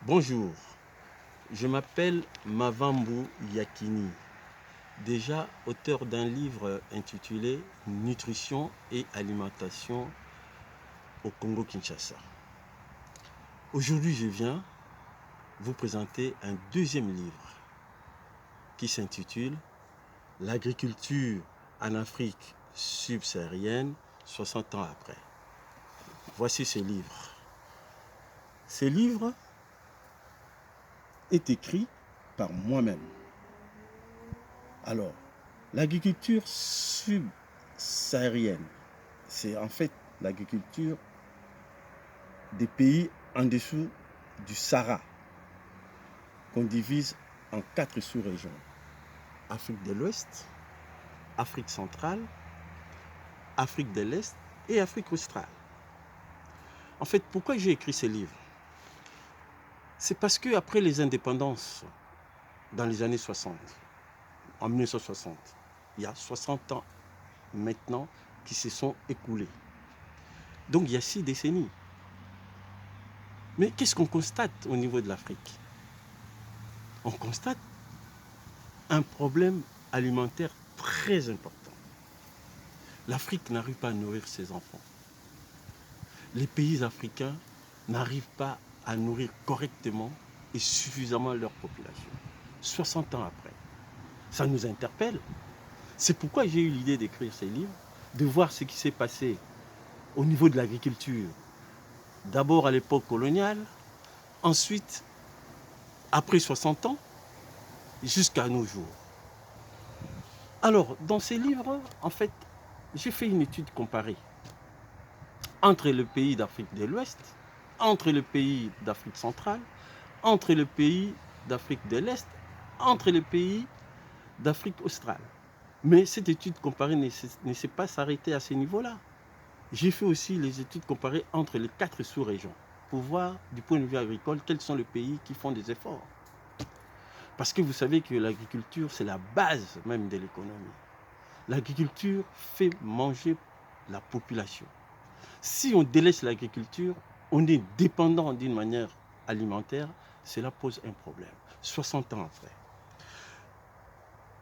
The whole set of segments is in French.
Bonjour, je m'appelle Mavambu Yakini, déjà auteur d'un livre intitulé Nutrition et alimentation au Congo-Kinshasa. Aujourd'hui, je viens vous présenter un deuxième livre qui s'intitule L'agriculture en Afrique subsaharienne 60 ans après. Voici ce livre. Ce livre est écrit par moi-même. Alors, l'agriculture subsaharienne, c'est en fait l'agriculture des pays en dessous du Sahara, qu'on divise en 4 sous-régions. Afrique de l'Ouest, Afrique centrale, Afrique de l'Est et Afrique australe. En fait, pourquoi j'ai écrit ce livre? C'est parce qu'après les indépendances, dans les années 60, en 1960, il y a 60 ans maintenant qui se sont écoulés. Donc il y a 6 décennies. Mais qu'est-ce qu'on constate au niveau de l'Afrique? On constate un problème alimentaire très important. L'Afrique n'arrive pas à nourrir ses enfants. Les pays africains n'arrivent pas à nourrir correctement et suffisamment leur population. 60 ans après, ça nous interpelle. C'est pourquoi j'ai eu l'idée d'écrire ces livres, de voir ce qui s'est passé au niveau de l'agriculture. D'abord à l'époque coloniale, ensuite, après 60 ans, jusqu'à nos jours. Alors, dans ces livres, en fait, j'ai fait une étude comparée entre le pays d'Afrique de l'Ouest, entre le pays d'Afrique centrale, entre le pays d'Afrique de l'Est, entre le pays d'Afrique australe. Mais cette étude comparée ne s'est pas s'arrêter à ce niveau-là. J'ai fait aussi les études comparées entre les 4 sous-régions pour voir du point de vue agricole quels sont les pays qui font des efforts. Parce que vous savez que l'agriculture, c'est la base même de l'économie. L'agriculture fait manger la population. Si on délaisse l'agriculture, on est dépendant d'une manière alimentaire, cela pose un problème. 60 ans après.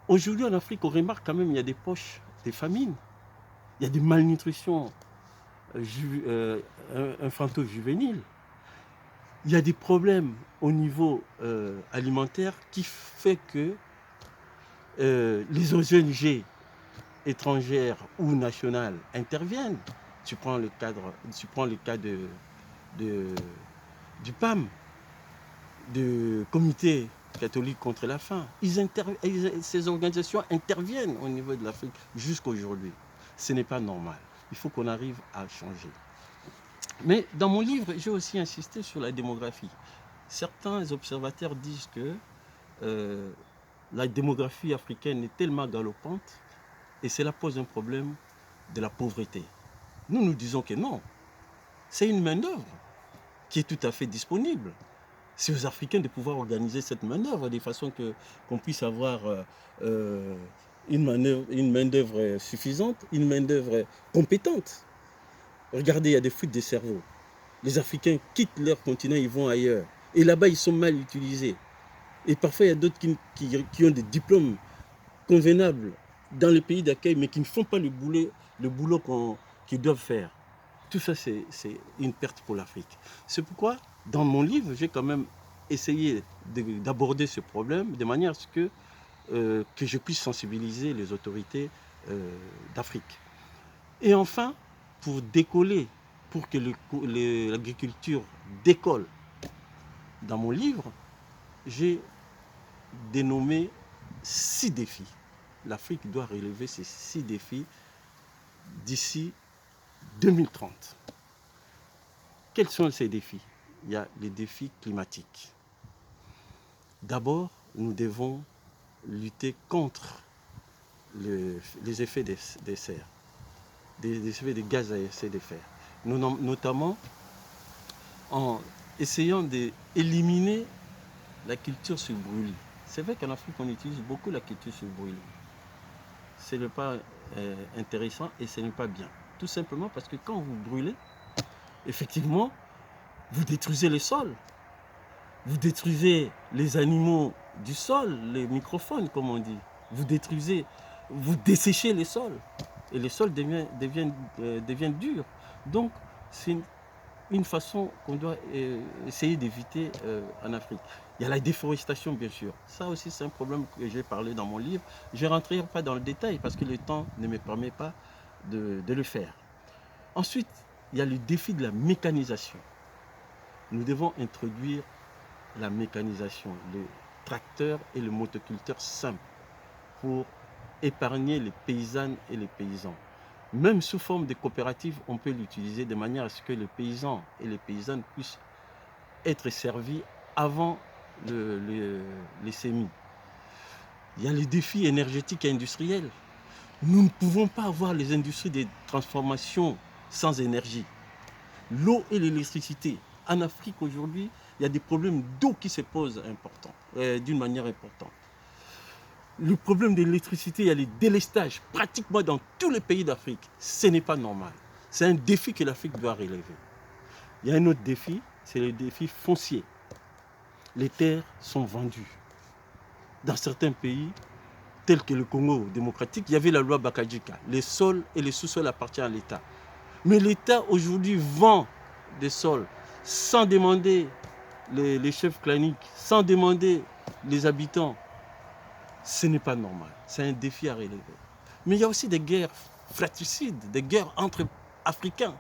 Aujourd'hui en Afrique, on remarque quand même qu'il y a des poches, des famines, il y a des malnutritions infanto-juvéniles, il y a des problèmes au niveau alimentaire qui fait que les ONG étrangères ou nationales interviennent. Tu prends le cas du PAM, du Comité catholique contre la faim. Ces organisations interviennent au niveau de l'Afrique jusqu'à aujourd'hui. Ce n'est pas normal. Il faut qu'on arrive à changer. Mais dans mon livre, j'ai aussi insisté sur la démographie. Certains observateurs disent que la démographie africaine est tellement galopante et cela pose un problème de la pauvreté. Nous disons que non. C'est une main-d'œuvre qui est tout à fait disponible. C'est aux Africains de pouvoir organiser cette main-d'œuvre de façon qu'on puisse avoir une main-d'œuvre suffisante, une main-d'œuvre compétente. Regardez, il y a des fuites de cerveau. Les Africains quittent leur continent, ils vont ailleurs. Et là-bas, ils sont mal utilisés. Et parfois, il y a d'autres qui ont des diplômes convenables dans les pays d'accueil, mais qui ne font pas le boulot qu'ils doivent faire. Tout ça, c'est une perte pour l'Afrique. C'est pourquoi, dans mon livre, j'ai quand même essayé d'aborder ce problème de manière à ce que je puisse sensibiliser les autorités d'Afrique. Et enfin, pour décoller, pour que l'agriculture décolle, dans mon livre, j'ai dénommé 6 défis. L'Afrique doit relever ces 6 défis d'ici 2030. Quels sont ces défis? Il y a les défis climatiques. D'abord, nous devons lutter contre les effets des serres, des effets des gaz à effet de serre, notamment en essayant d'éliminer la culture sur brûlis. C'est vrai qu'en Afrique, on utilise beaucoup la culture sur brûlis. Ce n'est pas intéressant et ce n'est pas bien. Tout simplement parce que quand vous brûlez, effectivement, vous détruisez les sols. Vous détruisez les animaux du sol, les microphones, comme on dit. Vous détruisez, vous desséchez les sols. Et les sols deviennent durs. Donc, c'est une façon qu'on doit essayer d'éviter en Afrique. Il y a la déforestation, bien sûr. Ça aussi, c'est un problème que j'ai parlé dans mon livre. Je ne rentrerai pas dans le détail parce que le temps ne me permet pas de le faire. Ensuite, il y a le défi de la mécanisation. Nous devons introduire la mécanisation, le tracteur et le motoculteur simple pour épargner les paysannes et les paysans. Même sous forme de coopérative, on peut l'utiliser de manière à ce que les paysans et les paysannes puissent être servis avant les semis. Il y a les défis énergétiques et industriels. Nous ne pouvons pas avoir les industries de transformation sans énergie. L'eau et l'électricité. En Afrique aujourd'hui, il y a des problèmes d'eau qui se posent d'une manière importante. Le problème de l'électricité, il y a les délestages pratiquement dans tous les pays d'Afrique. Ce n'est pas normal. C'est un défi que l'Afrique doit relever. Il y a un autre défi, c'est le défi foncier. Les terres sont vendues. Dans certains pays, tels que le Congo démocratique, il y avait la loi Bakadjika. Les sols et les sous-sols appartiennent à l'État. Mais l'État aujourd'hui vend des sols sans demander les chefs claniques, sans demander les habitants. Ce n'est pas normal. C'est un défi à relever. Mais il y a aussi des guerres fratricides, des guerres entre Africains.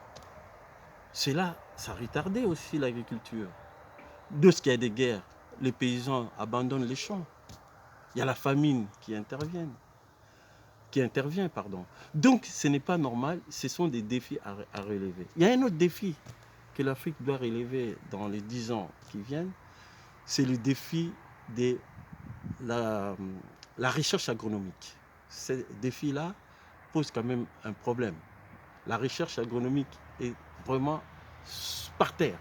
Cela, ça a retardé aussi l'agriculture. Lorsqu'il y a des guerres, les paysans abandonnent les champs. Il y a la famine qui intervient. Donc, ce n'est pas normal. Ce sont des défis à relever. Il y a un autre défi que l'Afrique doit relever dans les 10 ans qui viennent. C'est le défi de la recherche agronomique. Ce défi-là pose quand même un problème. La recherche agronomique est vraiment par terre.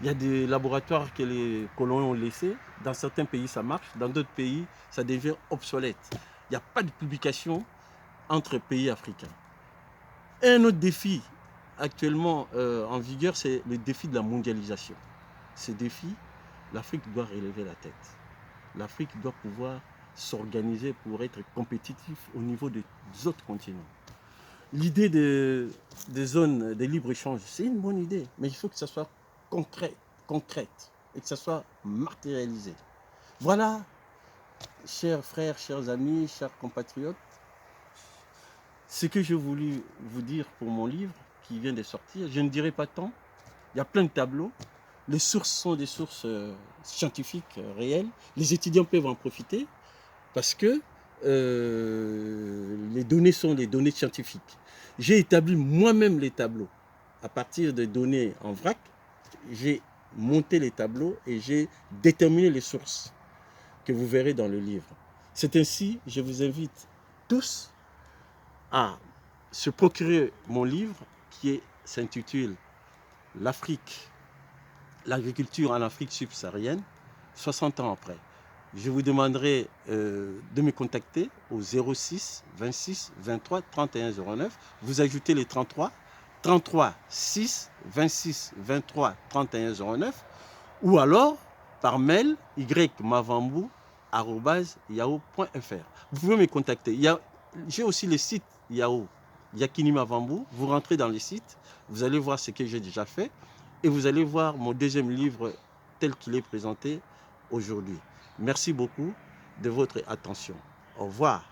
Il y a des laboratoires que les colons ont laissés. Dans certains pays, ça marche. Dans d'autres pays, ça devient obsolète. Il n'y a pas de publication entre pays africains. Et un autre défi actuellement en vigueur, c'est le défi de la mondialisation. Ce défi, l'Afrique doit relever la tête. L'Afrique doit pouvoir s'organiser pour être compétitif au niveau des autres continents. L'idée des zones de libre-échange, c'est une bonne idée, mais il faut que ça soit concrète et que ça soit matérialisé. Voilà, chers frères, chers amis, chers compatriotes, ce que j'ai voulu vous dire pour mon livre qui vient de sortir. Je ne dirai pas tant, il y a plein de tableaux. Les sources sont des sources scientifiques réelles. Les étudiants peuvent en profiter parce que les données sont des données scientifiques. J'ai établi moi-même les tableaux à partir de données en vrac. J'ai monté les tableaux et j'ai déterminé les sources que vous verrez dans le livre. C'est ainsi, je vous invite tous à se procurer mon livre qui s'intitule « L'Afrique, l'agriculture en Afrique subsaharienne, 60 ans après ». Je vous demanderai de me contacter au 06 26 23 31 09. Vous ajoutez les 33 6 26 23 31 09 ou alors par mail ymavambou@yahoo.fr. Vous pouvez me contacter. J'ai aussi le site Yahoo, Yakini Mavambou. Vous rentrez dans le site, vous allez voir ce que j'ai déjà fait et vous allez voir mon deuxième livre tel qu'il est présenté aujourd'hui. Merci beaucoup de votre attention. Au revoir.